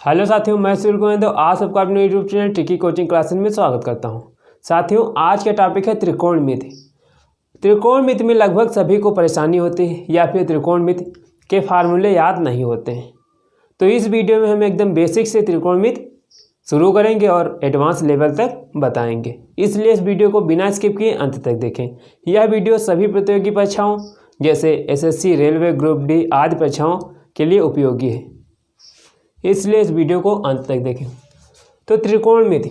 Hello साथियों, मैं सूर्य गोविंद आज सबका अपने YouTube channel tricky coaching classes में स्वागत करता हूं। साथियों, आज का टॉपिक है त्रिकोणमिति। त्रिकोणमिति में लगभग सभी को परेशानी होती है या फिर त्रिकोणमिति के फार्मूले याद नहीं होते हैं। तो इस वीडियो में हम एकदम बेसिक से त्रिकोणमिति शुरू करेंगे और एडवांस लेवल तक बताएंगे, इसलिए इस वीडियो को बिना स्किप किए अंत तक देखें। यह वीडियो सभी प्रतियोगी परीक्षाओं जैसे एसएससी, रेलवे, ग्रुप डी आदि परीक्षाओं के लिए उपयोगी है, इसलिए इस वीडियो को अंत तक देखें। तो त्रिकोणमिति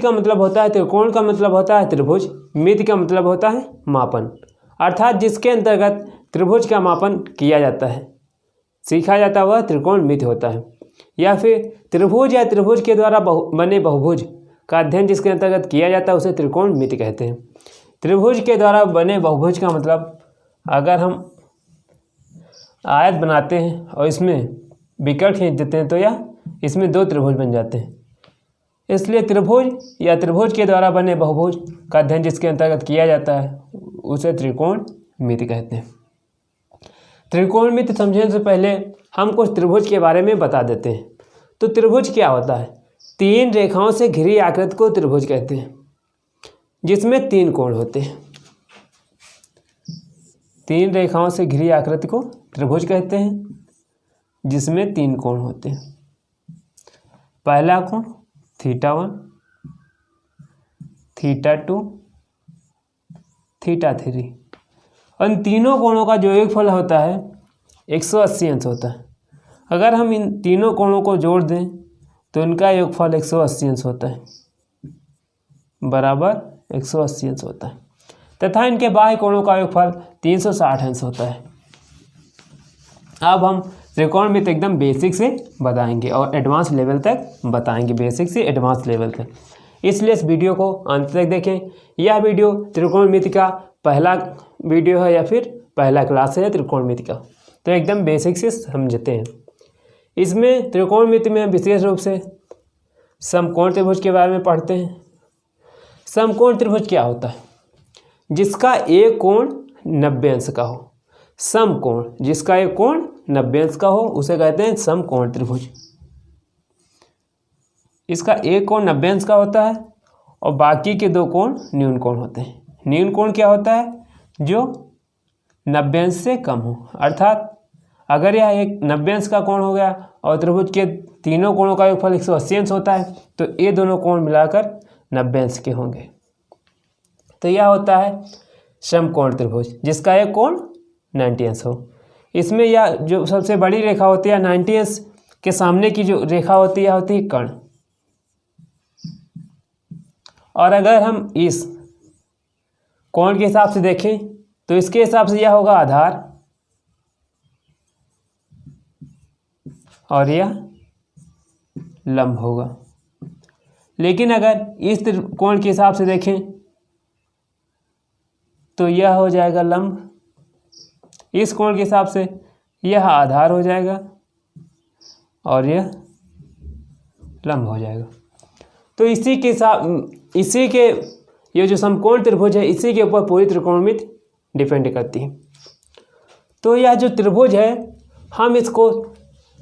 का मतलब होता है, त्रिकोण का मतलब होता है त्रिभुज, मिति का मतलब होता है मापन, अर्थात जिसके अंतर्गत त्रिभुज का मापन किया जाता है, सीखा जाता वह त्रिकोणमिति होता है। या फिर त्रिभुज या त्रिभुज के द्वारा बने बहुभुज का अध्ययन जिसके अंतर्गत किया जाता है उसे त्रिकोणमिति कहते हैं। त्रिभुज के द्वारा बने बहुभुज का मतलब, अगर हम आयत बनाते हैं और इसमें विकर्ण खींच देते हैं तो यह इसमें दो त्रिभुज बन जाते हैं, इसलिए त्रिभुज या त्रिभुज के द्वारा बने बहुभुज का अध्ययन जिसके अंतर्गत किया जाता है उसे त्रिकोणमिति कहते हैं। त्रिकोणमिति समझने से पहले हम कुछ त्रिभुज के बारे में बता देते हैं। तो त्रिभुज क्या होता है? तीन रेखाओं से घिरी आकृति को त्रिभुज कहते हैं, जिसमें तीन कोण होते हैं। तीन रेखाओं से घिरी आकृति को त्रिभुज कहते हैं, जिसमें तीन कोण होते हैं। पहला कोण θ1, θ2, θ3। इन तीनों कोणों का जो योगफल होता है 180 अंश होता है। अगर हम इन तीनों कोणों को जोड़ दें तो इनका योगफल 180 अंश होता है, बराबर 180 अंश होता है, तथा इनके बाह्य कोणों का योगफल 360 अंश होता है। अब हम त्रिकोणमिति एकदम बेसिक से बताएंगे और एडवांस लेवल तक बताएंगे, बेसिक से एडवांस लेवल तक, इसलिए इस वीडियो को अंत तक देखें। यह वीडियो त्रिकोणमिति का पहला वीडियो है या फिर पहला क्लास है त्रिकोणमिति का, तो एकदम बेसिक से समझते हैं। इसमें त्रिकोणमिति में विशेष रूप से समकोण त्रिभुज के बारे में पढ़ते हैं। समकोण त्रिभुज क्या होता है? जिसका एक कोण 90 अंश का हो। समकोण जिसका एक कोण 90 अंश का हो उसे कहते हैं समकोण त्रिभुज। इसका एक कोण 90 अंश का होता है और बाकी के दो कोण न्यून कोण होते हैं। न्यून कोण क्या होता है? जो 90 अंश से कम हो, अर्थात अगर यह एक 90 अंश का कोण हो गया और त्रिभुज के तीनों कोणों का योगफल 180 अंश होता है तो ये दोनों कोण मिलाकर 90 अंश के होंगे। तो यह होता है समकोण त्रिभुज, जिसका एक कोण 90 अंश हो। इसमें यह जो सबसे बड़ी रेखा होती है 90 अंश के सामने की जो रेखा होती है कर्ण। और अगर हम इस कोण के हिसाब से देखें तो इसके हिसाब से यह होगा आधार और यह लंब होगा। लेकिन अगर इस कोण के हिसाब से देखें तो यह हो जाएगा लंब, इस कोण के हिसाब से यह आधार हो जाएगा और यह लंब हो जाएगा। तो इसी के ये जो समकोण त्रिभुज है इसी के ऊपर पूरी त्रिकोणमिति डिपेंड करती है। तो यह जो त्रिभुज है हम इसको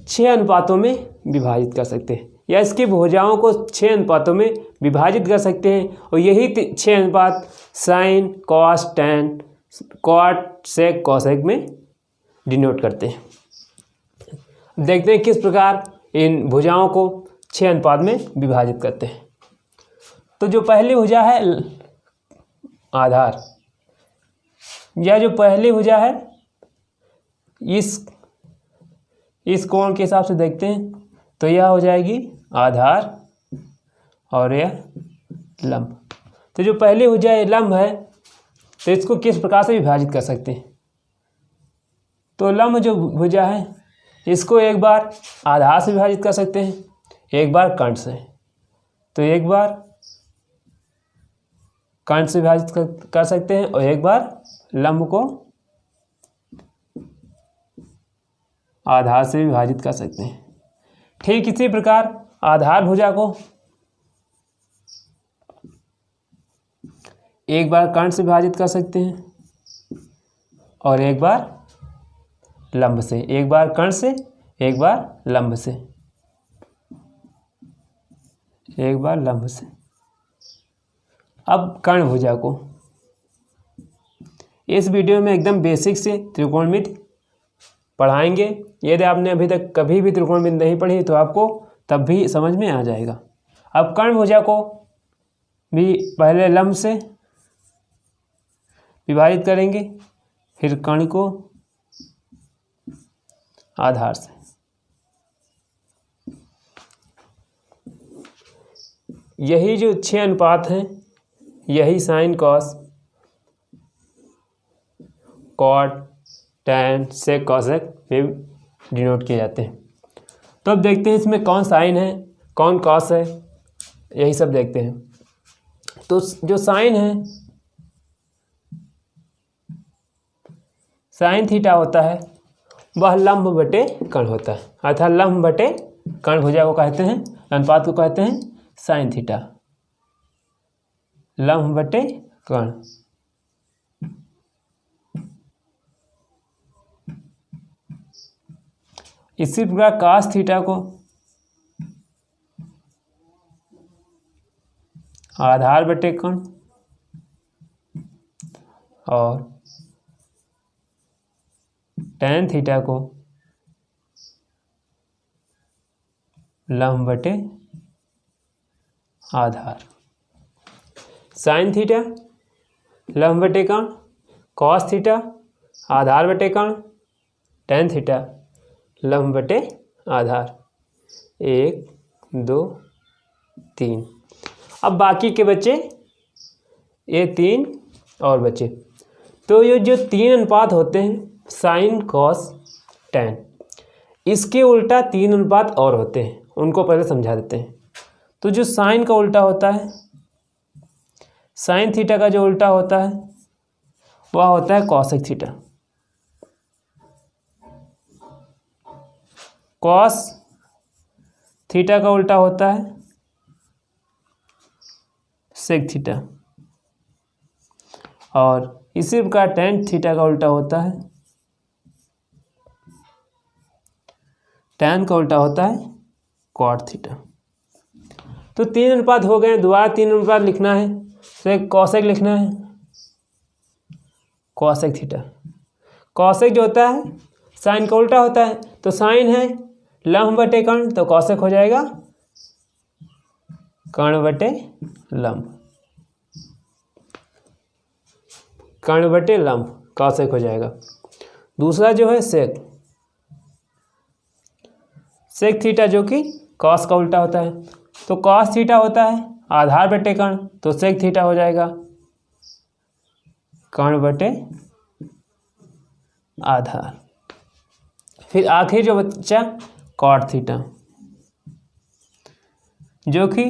6 अनुपातों में विभाजित कर सकते हैं, या इसकी भुजाओं को 6 अनुपातों में विभाजित कर सकते हैं, और यही 6 अनुपात साइन, कॉस, टैन, कॉट, सेक, कोसेक में डिनोट करते हैं। देखते हैं किस प्रकार इन भुजाओं को 6 अनुपात में विभाजित करते हैं। तो जो पहली भुजा है आधार, यह जो पहली भुजा है इस कोण के हिसाब से देखते हैं तो यह हो जाएगी आधार और यह लंब। तो जो पहली भुजा ये लंब है तो इसको किस प्रकार से विभाजित कर सकते हैं? तो लंब जो भुजा है इसको एक बार आधार से विभाजित कर सकते हैं, एक बार कर्ण से। तो एक बार कर्ण से विभाजित कर सकते हैं और एक बार लंब को आधार से विभाजित कर सकते हैं। ठीक इसी प्रकार आधार भुजा को एक बार कर्ण से विभाजित कर सकते हैं और एक बार लंब से, एक बार कर्ण से एक बार लंब से, एक बार लंब से। अब कर्ण भुजा को, इस वीडियो में एकदम बेसिक से त्रिकोणमिति पढ़ाएंगे। यदि आपने अभी तक कभी भी त्रिकोणमिति नहीं पढ़ी तो आपको तब भी समझ में आ जाएगा। अब कर्ण भुजा को भी पहले लंब से विभाजित करेंगे, फिर कर्ण को आधार से। यही जो 6 अनुपात हैं, यही sine cos cot tan sec cosec में डिनोट किए जाते हैं। तो अब देखते हैं इसमें कौन साइन है कौन कॉस है, यही सब देखते हैं। तो जो साइन है, साइन थीटा होता है वह लंब बटे कर्ण होता है, अर्थात लंब बटे कर्ण भुजा को कहते हैं, अनुपात को कहते हैं साइन थीटा, लंब बटे कर्ण। इसी प्रकार कास थीटा को आधार बटे कर्ण और टैन थीटा को लंब बटे आधार। साइन थीटा लंब बटे कर्ण, कॉस थीटा आधार बटे कर्ण, टैन थीटा लंब बटे आधार। 1 2 3। अब बाकी के बचे ये 3 और बचे। तो ये जो 3 अनुपात होते हैं साइन कॉस टैन, इसके उल्टा 3 अनुपात और होते हैं, उनको पहले समझा देते हैं। तो जो साइन का उल्टा होता है, साइन थीटा का जो उल्टा होता है वह होता है कॉसेक थीटा। कॉस थीटा का उल्टा होता है सेक थीटा, और इसी प्रकार टैन थीटा का उल्टा होता है, टैन का उल्टा होता है कॉट थीटा। तो 3 अनुपात हो गए, दोबारा 3 अनुपात लिखना है, तो एक कॉसेक लिखना है, कॉसेक थीटा। कॉसेक जो होता है साइन का उल्टा होता है, तो साइन है लंब बटे कर्ण, तो कॉसेक हो जाएगा कर्ण बटे लंब, कर्ण बटे लंब कॉसेक हो जाएगा। दूसरा जो है सेक, सेक थीटा जो कि कॉस का उल्टा होता है, तो कॉस थीटा होता है आधार बटे कर्ण, तो सेक थीटा हो जाएगा कर्ण बटे आधार। फिर आखिर जो बच्चा कॉट थीटा, जो कि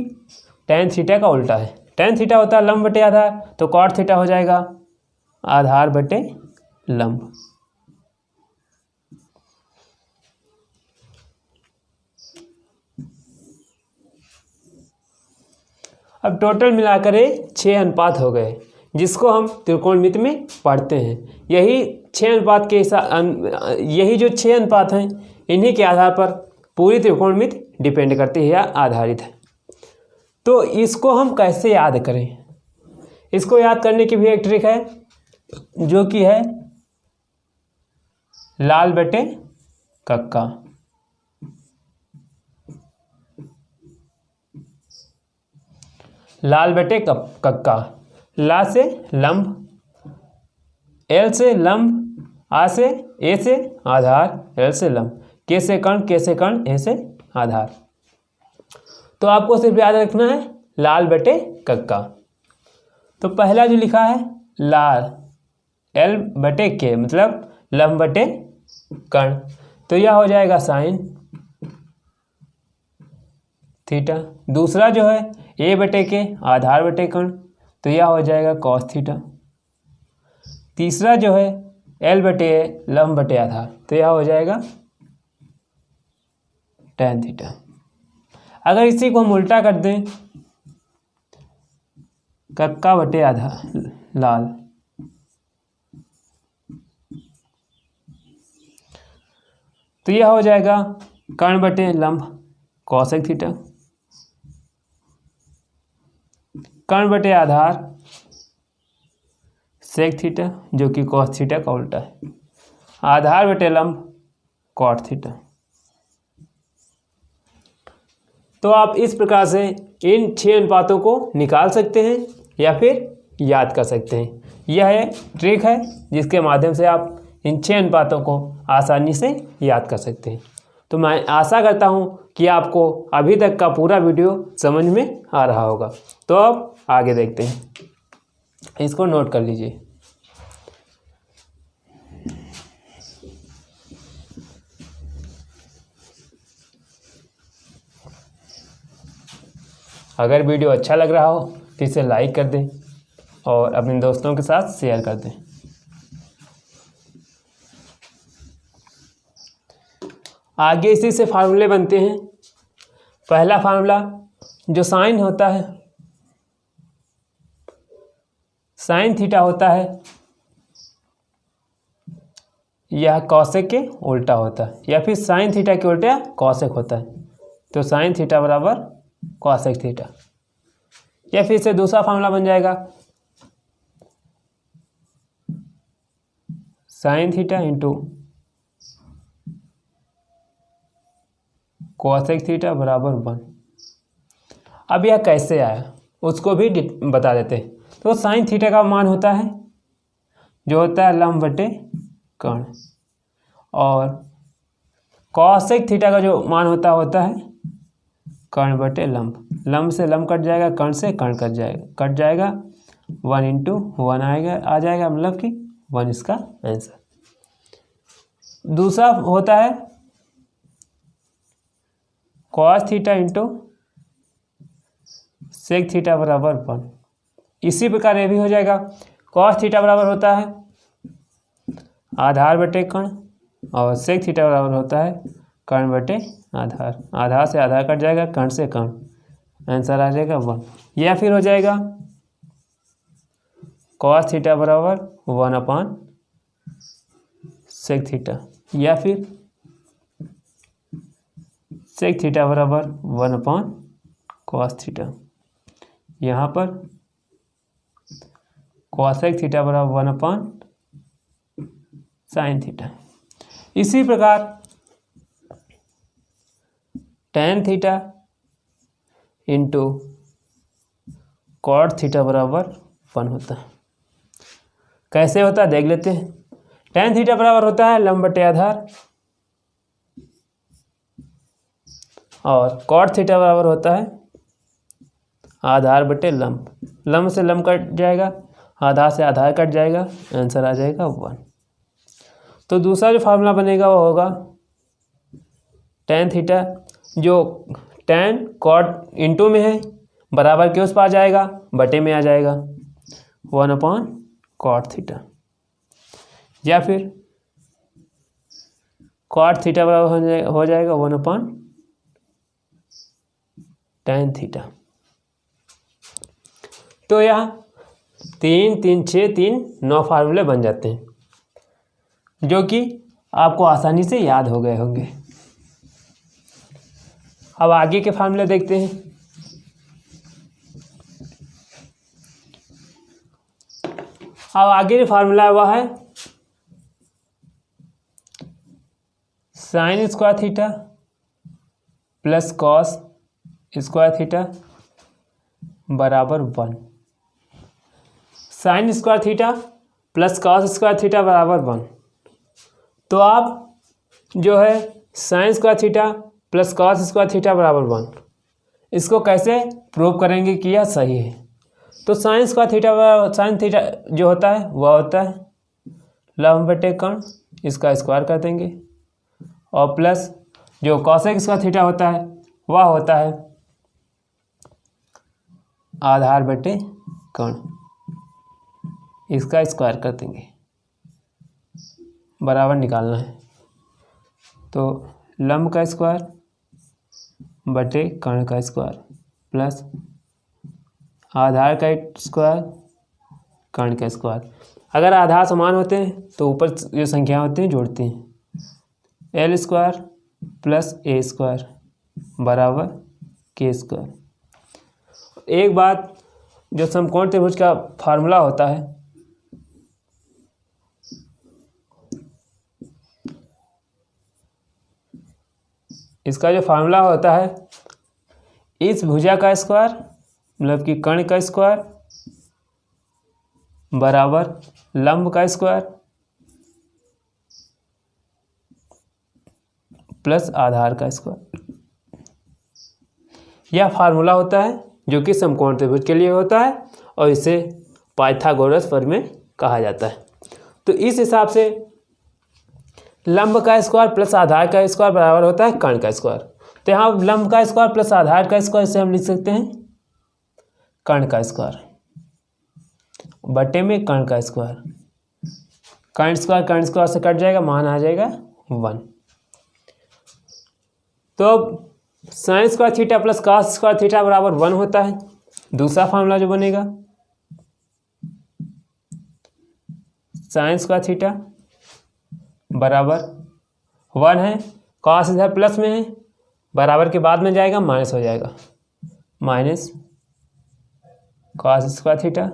टैन थीटा का उल्टा है। टैन थीटा होता है लंब बटे आधार, तो कॉट थीटा हो जाएगा आधार बटे लंब। अब टोटल मिलाकर 6 अनुपात हो गए, जिसको हम त्रिकोणमिति में पढ़ते हैं। यही 6 अनुपात के यही जो 6 अनुपात हैं, इन्हीं के आधार पर पूरी त्रिकोणमिति डिपेंड करती है या आधारित है। तो इसको हम कैसे याद करें? इसको याद करने की भी एक ट्रिक है, जो कि है लाल बटे कक्का। लाल बटे कक्का, ला से लंब, एल से लंब, आ से ए से आधार, एल से लंब, के से कर्ण, के से कर्ण, ए से आधार। तो आपको सिर्फ याद रखना है लाल बटे कक्का। तो पहला जो लिखा है लाल, एल बटे के मतलब लंब बटे कर्ण, तो यह हो जाएगा साइन थीटा। दूसरा जो है ए बटे के आधार बटे कर्ण, तो यह हो जाएगा कॉस थीटा। तीसरा जो है एल बटे ए लंब बटे आधार, तो यह हो जाएगा टैन थीटा। अगर इसी को हम उल्टा कर दें, कक्का बटे आधार लाल, तो यह हो जाएगा कर्ण बटे लंब कौशिक थीटा, कर्ण बटे आधार सेक थीटा जो कि कॉस थीटा का उल्टा है, आधार बटे लंब कॉट थीटा। तो आप इस प्रकार से इन 6 अनुपातों को निकाल सकते हैं या फिर याद कर सकते हैं। यह ट्रिक है जिसके माध्यम से आप इन 6 अनुपातों को आसानी से याद कर सकते हैं। तो मैं आशा करता हूँ कि आपको अभी तक का पूरा वीडियो समझ में आ रहा होगा। तो अब आगे देखते हैं, इसको नोट कर लीजिए। अगर वीडियो अच्छा लग रहा हो तो इसे लाइक कर दें और अपने दोस्तों के साथ शेयर कर दें। आगे इसी से फार्मूले बनते हैं। पहला फार्मूला जो साइन होता है, साइन थीटा होता है, यह कॉसेक के उल्टा होता है, या फिर साइन थीटा के उल्टा कॉसेक होता है। तो साइन थीटा बराबर कॉसेक थीटा, या फिर से दूसरा फार्मूला बन जाएगा sine theta into cosec theta बराबर 1। अब यह कैसे आया उसको भी बता देते हैं। तो साइन थीटा का मान होता है जो होता है लंब बटे कर्ण, और कॉसेक थीटा का जो मान होता है कर्ण बटे लंब। लंब से लंब कट जाएगा, कर्ण से कर्ण कट जाएगा 1 इंटू 1 आ जाएगा, मतलब कि 1 इसका आंसर। दूसरा होता है cos theta into sec theta बराबर 1। इसी प्रकार ये भी हो जाएगा। कॉस थीटा बराबर होता है आधार बटे कर्ण, और सेक थीटा बराबर होता है कर्ण बटे आधार। आधार से आधार कट जाएगा, कर्ण से कर्ण, आंसर आ जाएगा 1। या फिर हो जाएगा कॉस थीटा बराबर 1 अपान सेक थीटा, या फिर सेक थीटा बराबर 1 अपान कॉस थीटा। यहाँ पर कॉसेक थीटा बराबर 1 अपान साइन थीटा। इसी प्रकार tan theta into cot theta बराबर 1 होता है। कैसे होता है देख लेते हैं। टेन थीटा बराबर होता है लंब बटे आधार, और कॉट थीटा बराबर होता है आधार बटे लंब। लंब से लंब कट जाएगा, आधार से आधार कट जाएगा, आंसर आ जाएगा 1। तो दूसरा जो फार्मूला बनेगा वो होगा टेन थीटा, जो टेन कॉट इंटू में है, बराबर के उस पर आ जाएगा, बटे में आ जाएगा 1 अपान कॉट थीटा, या फिर कॉट थीटा बराबर हो जाएगा 1 अपान टेन थीटा। तो यहाँ 3 3 6 3 9 फार्मूले बन जाते हैं, जो कि आपको आसानी से याद हो गए होंगे। अब आगे के फार्मूले देखते हैं। अब आगे जो फार्मूला है वह है sine square theta plus cos square theta बराबर 1। Sine square theta plus cos square theta बराबर 1। तो आप जो है sine square theta plus cos square theta बराबर 1, इसको कैसे प्रूव करेंगे कि यह सही है। तो sine square theta sine theta जो होता है वह होता है लंब बटे कर्ण, इसका स्क्वायर कर देंगे, और प्लस जो कॉसेक स्क्वायर थीटा होता है वह होता है आधार बटे कर्ण, इसका स्क्वायर कर देंगे, बराबर निकालना है। तो लंब का स्क्वायर बटे कर्ण का स्क्वायर प्लस आधार का स्क्वायर कर्ण का स्क्वायर। अगर आधार समान होते हैं तो ऊपर जो संख्या होती हैं जोड़ते हैं, एल स्क्वायर प्लस ए स्क्वायर बराबर के स्क्वायर। एक बात, जो समकोण त्रिभुज का फार्मूला होता है, इसका जो फार्मूला होता है, इस भुजा का स्क्वायर मतलब कि कर्ण का स्क्वायर बराबर लंब का स्क्वायर प्लस आधार का स्क्वायर। यह फार्मूला होता है जो कि समकोण त्रिभुज के लिए होता है और इसे पाइथागोरस प्रमेय कहा जाता है। तो इस हिसाब से लंब का स्क्वायर प्लस आधार का स्क्वायर बराबर होता है कर्ण का स्क्वायर। तो यहाँ लंब का स्क्वायर प्लस आधार का स्क्वायर इसे हम लिख सकते हैं कर्ण का स्क्वायर बटे में कर्ण का स्क्वायर। कर्ण स्क्वायर से कट जाएगा, मान आ जाएगा 1। तो अब sine square theta plus cos square theta बराबर 1 होता है। दूसरा फार्मूला जो बनेगा, साइन स्क्वायर थीटा बराबर 1 है, कॉस इधर प्लस में है, बराबर के बाद में जाएगा माइनस हो जाएगा, माइनस कॉस स्क्वायर थीटा।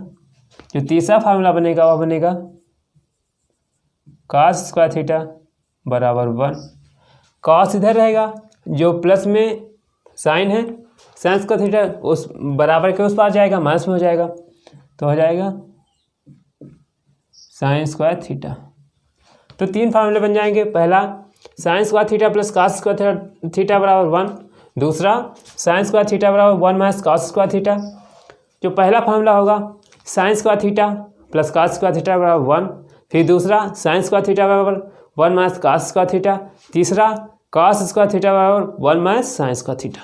जो तीसरा फार्मूला बनेगा वह बनेगा कॉस स्क्वायर थीटा बराबर 1। कॉस इधर रहेगा, जो प्लस में साइन है, साइन स्क्वायर थीटा उस बराबर के उस पार जाएगा, माइनस में हो जाएगा, तो हो जाएगा साइन स्क्वायर थीटा। तो 3 फार्मूले बन जाएंगे। पहला sine square theta plus cos square theta बराबर 1, दूसरा साइन स्क्वायर थीटा बराबर 1 माइनस कॉस स्क्वायर थीटा। जो पहला फार्मूला होगा sine square theta plus cos square theta बराबर 1, फिर दूसरा साइन स्क्वायर थीटा बराबर 1 माइनस कॉस स्क्वायर थीटा, तीसरा कॉस स्क्वायर थीटा बराबर 1 माइनस साइन स्क्वायर थीटा।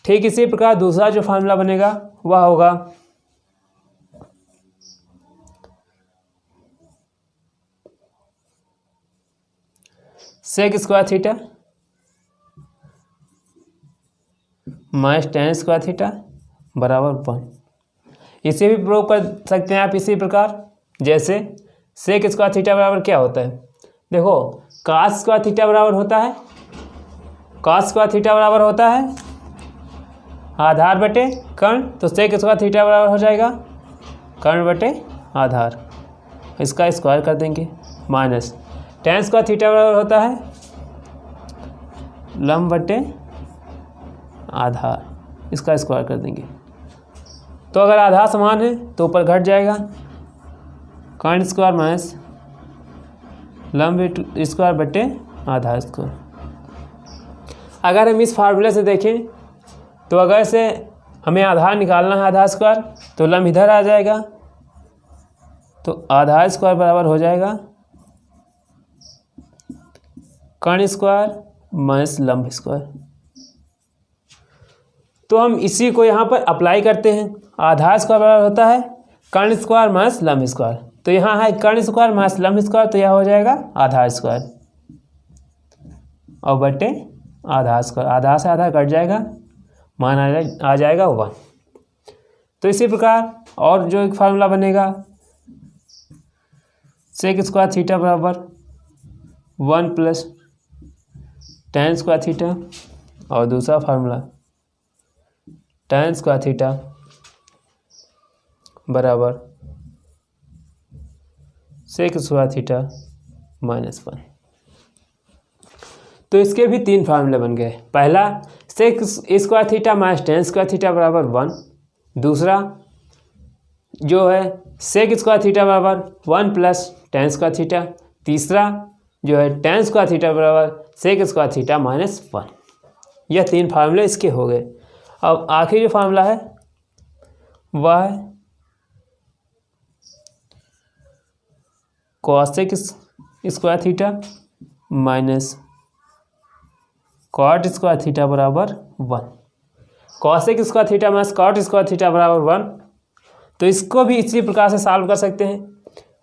ठीक इसी प्रकार दूसरा जो फार्मूला बनेगा वह होगा sec square theta minus tan square theta बराबर 1। इसे भी प्रयोग कर सकते हैं आप इसी प्रकार, जैसे सेक स्क्वायर थीटा बराबर क्या होता है, देखो कॉस स्क्वायर थीटा बराबर होता है, कॉस स्क्वायर थीटा बराबर होता है आधार बटे कर्ण, तो सेक स्क्वायर थीटा बराबर हो जाएगा कर्ण बटे आधार, इसका स्क्वायर कर देंगे, माइनस टेन स्क्वायर थीटा बराबर होता है लंब बटे आधार, इसका स्क्वायर कर देंगे। तो अगर आधार समान है तो ऊपर घट जाएगा, कर्ण स्क्वायर माइनस लंब स्क्वायर बटे आधार स्क्वायर। अगर हम इस फार्मूले से देखें तो अगर से हमें आधार निकालना है आधार स्क्वायर, तो लंब इधर आ जाएगा, तो आधार स्क्वायर बराबर हो जाएगा कर्ण स्क्वायर माइनस लंब स्क्वायर। तो हम इसी को यहाँ पर अप्लाई करते हैं। आधार स्क्वायर बराबर होता है कर्ण स्क्वायर माइनस लंब स्क्वायर, तो यहाँ है कर्ण स्क्वायर माइनस लंब स्क्वायर, तो यह हो जाएगा आधार स्क्वायर और बटे आधार स्क्वायर, आधार से आधार कट जाएगा, मान आ जाएगा 1। तो इसी प्रकार और जो एक फार्मूला बनेगा सेक स्क्वायर थीटा बराबर 1 प्लस टेन स्क्वायर थीटा, और दूसरा फार्मूला टेन स्क्वायर थीटा बराबर सेक स्क्वायर थीटा माइनस 1। तो इसके भी 3 फार्मूले बन गए। पहला sec square theta minus tan square theta बराबर 1, दूसरा जो है सेक स्क्वायर थीटा बराबर 1 प्लस टेन स्क्वायर थीटा, तीसरा जो है टेन स्क्वायर थीटा बराबर सेक स्क्वायर थीटा माइनस 1। यह 3 फार्मूले इसके हो गए। अब आखिरी जो फार्मूला है वह है cosec square theta minus cot square theta बराबर 1। Cosec square theta minus cot square theta बराबर 1, तो इसको भी इसी प्रकार से सॉल्व कर सकते हैं।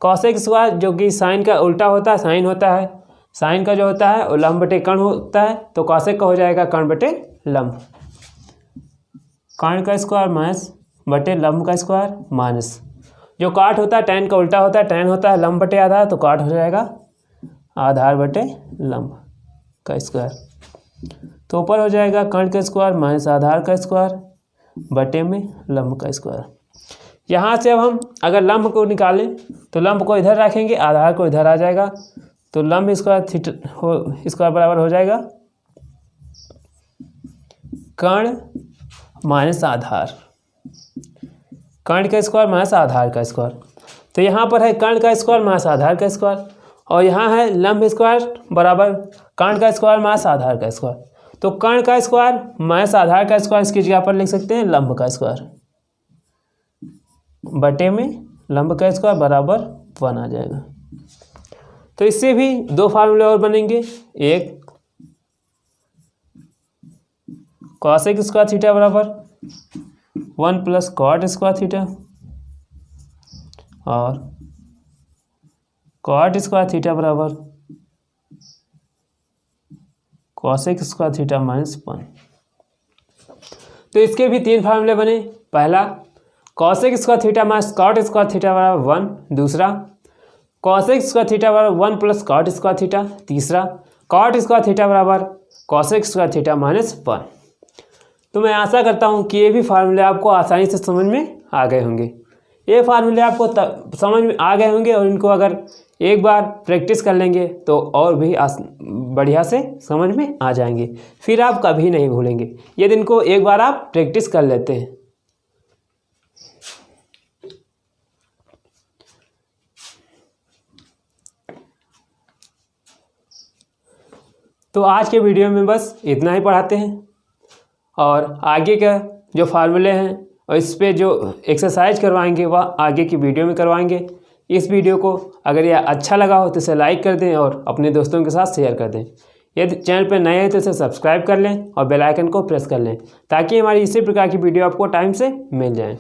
कॉसेक स्क्वायर जो कि साइन का उल्टा होता है, साइन होता है, साइन का जो होता है वो लंब बटे कर्ण होता है, तो कॉसेक का हो जाएगा कर्ण बटे लंब, कर्ण का स्क्वायर माइनस बटे लंब का स्क्वायर माइनस जो काट होता है टैन का उल्टा होता है, टैन होता है लंब बटे आधार, तो काट हो जाएगा आधार बटे लंब। का स्क्वायर। तो ऊपर हो जाएगा कर्ण का स्क्वायर माइनस आधार का स्क्वायर बटे में लंब का स्क्वायर। यहाँ से अब हम अगर लंब को निकालें तो लंब को इधर रखेंगे, आधार को इधर आ जाएगा, तो लंब स्क्वायर स्क्वायर बराबर हो जाएगा कर्ण माइनस आधार, कर्ण का स्क्वायर माइनस आधार का स्क्वायर। तो यहाँ पर है कर्ण का स्क्वायर माइनस आधार का स्क्वायर और यहाँ है लंब स्क्वायर बराबर कर्ण का स्क्वायर माइनस आधार का स्क्वायर। तो कर्ण का स्क्वायर माइनस आधार का स्क्वायर इसकी जगह पर लिख सकते हैं लंब का स्क्वायर बटे में लंब का स्क्वायर बराबर 1 आ जाएगा। तो इससे भी दो फार्मूले और बनेंगे, एक कॉसेक स्क्वायर थीटा बराबर 1 प्लस कॉट स्क्वायर थीटा और कॉट स्क्वायर थीटा बराबर कॉसेक स्क्वायर थीटा माइनस 1। तो इसके भी तीन फार्मूले बने, पहला cosec square theta minus cot square theta बराबर 1, दूसरा कॉसेक स्क्वायर थीटा बराबर 1 प्लस कॉट स्क्वायर थीटा, तीसरा कॉट स्क्वायर थीटा बराबर कॉसेक स्क्वायर थीटा माइनस 1। तो मैं आशा करता हूँ कि ये भी फार्मूले आपको आसानी से समझ में आ गए होंगे। ये फार्मूले आपको समझ में आ गए होंगे और इनको अगर एक बार प्रैक्टिस कर लेंगे तो और भी बढ़िया से समझ में आ जाएंगे, फिर आप कभी नहीं भूलेंगे यदि इनको एक बार आप प्रैक्टिस कर लेते हैं। तो आज के वीडियो में बस इतना ही पढ़ाते हैं और आगे का जो फार्मूले हैं और इस पे जो एक्सरसाइज करवाएंगे वह आगे की वीडियो में करवाएंगे। इस वीडियो को अगर यह अच्छा लगा हो तो इसे लाइक कर दें और अपने दोस्तों के साथ शेयर कर दें। यदि चैनल पर नए हैं तो इसे सब्सक्राइब कर लें और बेल आइकन को प्रेस कर लें ताकि हमारी इसी प्रकार की वीडियो आपको टाइम से मिल जाए।